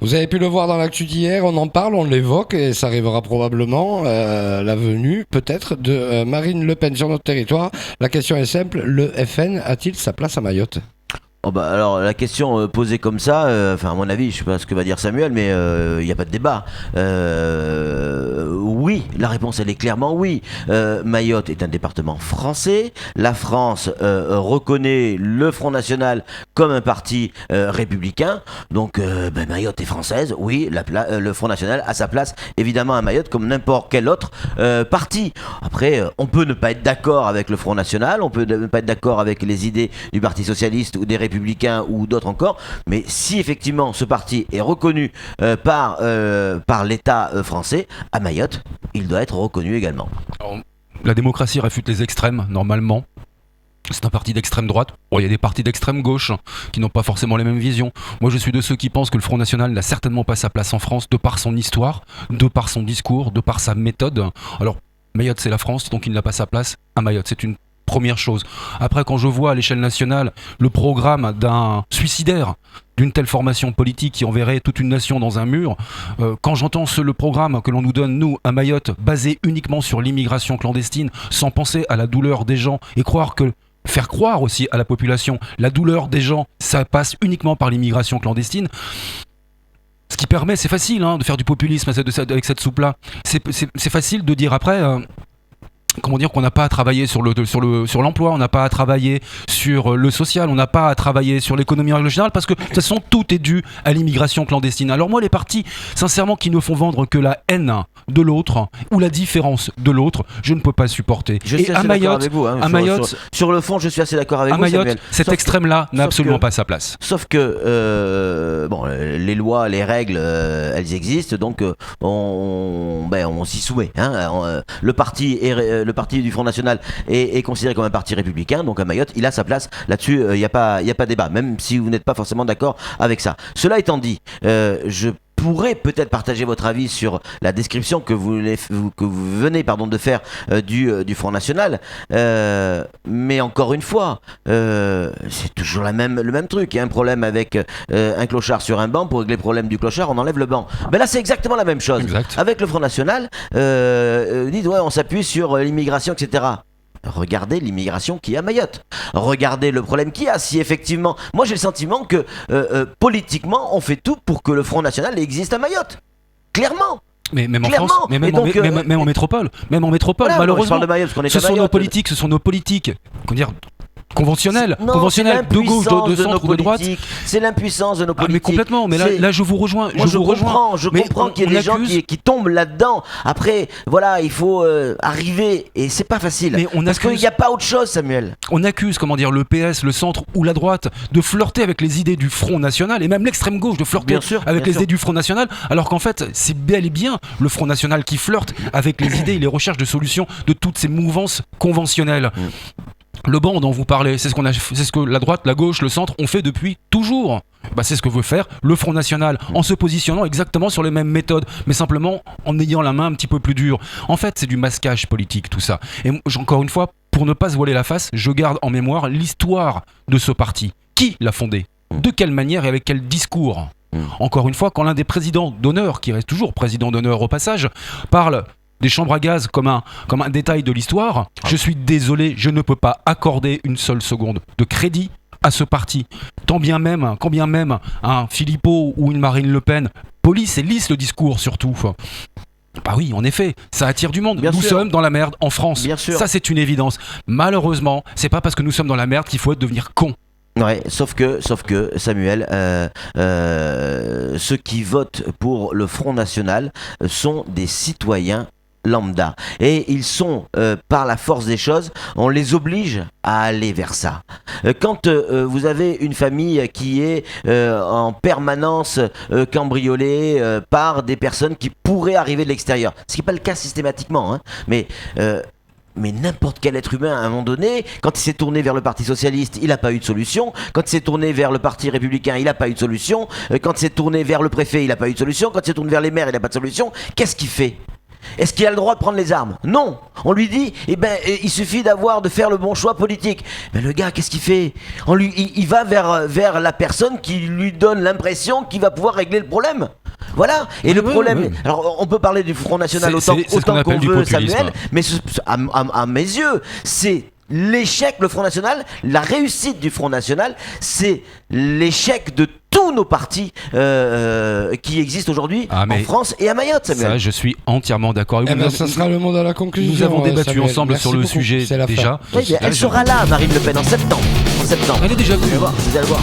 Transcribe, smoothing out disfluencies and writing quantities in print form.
Vous avez pu le voir dans l'actu d'hier, on en parle, on l'évoque et ça arrivera probablement, la venue peut-être de Marine Le Pen sur notre territoire. La question est simple, le FN a-t-il sa place à Mayotte ? Oh bah alors la question posée comme ça, à mon avis, je sais pas ce que va dire Samuel, mais il n'y a pas de débat. Oui, la réponse elle est clairement oui. Mayotte est un département français. La France reconnaît le Front National comme un parti républicain. Donc Mayotte est française. Oui, le Front National a sa place évidemment à Mayotte comme n'importe quel autre parti. Après, on peut ne pas être d'accord avec le Front National, on peut ne pas être d'accord avec les idées du Parti Socialiste ou des Républicains ou d'autres encore, mais si effectivement ce parti est reconnu par l'État français, à Mayotte, il doit être reconnu également. Alors, la démocratie réfute les extrêmes, normalement. C'est un parti d'extrême droite. Bon, il y a des partis d'extrême gauche qui n'ont pas forcément les mêmes visions. Moi, je suis de ceux qui pensent que le Front National n'a certainement pas sa place en France, de par son histoire, de par son discours, de par sa méthode. Alors, Mayotte, c'est la France, donc il n'a pas sa place à Mayotte. C'est une première chose. Après, quand je vois à l'échelle nationale le programme d'un suicidaire d'une telle formation politique qui enverrait toute une nation dans un mur, quand j'entends le programme que l'on nous donne, nous, à Mayotte, basé uniquement sur l'immigration clandestine, sans penser à la douleur des gens et faire croire aussi à la population, la douleur des gens, ça passe uniquement par l'immigration clandestine. Ce qui permet, c'est facile de faire du populisme avec cette soupe-là. C'est facile de dire après... Comment dire qu'on n'a pas à travailler sur l'emploi, on n'a pas à travailler sur le social, on n'a pas à travailler sur l'économie en règle générale, parce que de toute façon tout est dû à l'immigration clandestine. Alors moi, les partis, sincèrement, qui ne font vendre que la haine de l'autre ou la différence de l'autre, je ne peux pas supporter. Je suis assez d'accord avec vous. Sur le fond, je suis assez d'accord avec vous. À Mayotte, Samuel. cet extrême-là n'a absolument pas sa place. Sauf que les lois, les règles, elles existent, donc on s'y soumet. Le parti du Front National est considéré comme un parti républicain, donc à Mayotte, il a sa place là-dessus, il n'y a pas débat, même si vous n'êtes pas forcément d'accord avec ça. Cela étant dit, je pourrais peut-être partager votre avis sur la description que vous venez de faire du Front National, mais encore une fois, c'est toujours le même truc. Il y a un problème avec un clochard sur un banc. Pour régler le problème du clochard, on enlève le banc. Mais là, c'est exactement la même chose. Exact. Avec le Front National, dites on s'appuie sur l'immigration, etc. Regardez l'immigration qu'il y a à Mayotte. Regardez le problème qu'il y a. Si effectivement, moi j'ai le sentiment que politiquement, on fait tout pour que le Front National existe à Mayotte. Clairement. Mais même en France, mais même en métropole, voilà, malheureusement, de Mayotte, parce qu'on est ce sont nos politiques, conventionnelles, de gauche, de centre ou de droite. C'est l'impuissance de nos politiques. Mais complètement, mais là je vous rejoins. Je comprends qu'il y ait des gens qui tombent là-dedans. Après, voilà, il faut arriver, et c'est pas facile. Parce qu'il n'y a pas autre chose, Samuel. On accuse, le PS, le centre ou la droite de flirter avec les idées du Front National, et même l'extrême gauche de flirter avec les idées du Front National, alors qu'en fait, c'est bel et bien le Front National qui flirte avec les idées et les recherches de solutions de toutes ces mouvances conventionnelles. Le banc dont vous parlez, c'est ce que la droite, la gauche, le centre ont fait depuis toujours. C'est ce que veut faire le Front National, en se positionnant exactement sur les mêmes méthodes, mais simplement en ayant la main un petit peu plus dure. En fait, c'est du masquage politique, tout ça. Et encore une fois, pour ne pas se voiler la face, je garde en mémoire l'histoire de ce parti. Qui l'a fondé ? De quelle manière et avec quel discours ? Encore une fois, quand l'un des présidents d'honneur, qui reste toujours président d'honneur au passage, parle des chambres à gaz comme un détail de l'histoire, je suis désolé, je ne peux pas accorder une seule seconde de crédit à ce parti. Quand bien même un Philippot ou une Marine Le Pen police et lisse le discours surtout. Oui, en effet, ça attire du monde. Nous sommes dans la merde en France. Ça, c'est une évidence. Malheureusement, c'est pas parce que nous sommes dans la merde qu'il faut devenir con. Ouais, sauf que Samuel, ceux qui votent pour le Front National sont des citoyens lambda. Et ils sont, par la force des choses, on les oblige à aller vers ça. Quand vous avez une famille qui est en permanence cambriolée par des personnes qui pourraient arriver de l'extérieur, ce qui n'est pas le cas systématiquement, hein, mais n'importe quel être humain, à un moment donné, quand il s'est tourné vers le Parti Socialiste, il n'a pas eu de solution. Quand il s'est tourné vers le Parti Républicain, il n'a pas eu de solution. Quand il s'est tourné vers le préfet, il n'a pas eu de solution. Quand il s'est tourné vers les maires, il n'a pas de solution. Qu'est-ce qu'il fait ? Est-ce qu'il a le droit de prendre les armes ? Non. On lui dit, il suffit de faire le bon choix politique. Mais le gars, qu'est-ce qu'il fait ? Il va vers la personne qui lui donne l'impression qu'il va pouvoir régler le problème. Voilà. Et le problème. Oui. Alors, on peut parler du Front National autant qu'on veut, Samuel, mais à mes yeux, c'est l'échec, le Front National, la réussite du Front National, c'est l'échec de tous nos partis qui existent aujourd'hui en France et à Mayotte, Samuel. Ça, je suis entièrement d'accord. Ça sera le mot de la conclusion. Nous avons débattu Samuel. ensemble Merci sur le beaucoup. sujet déjà. Oui, elle sera là, Marine Le Pen, en septembre. Elle est déjà venue. Vous allez voir.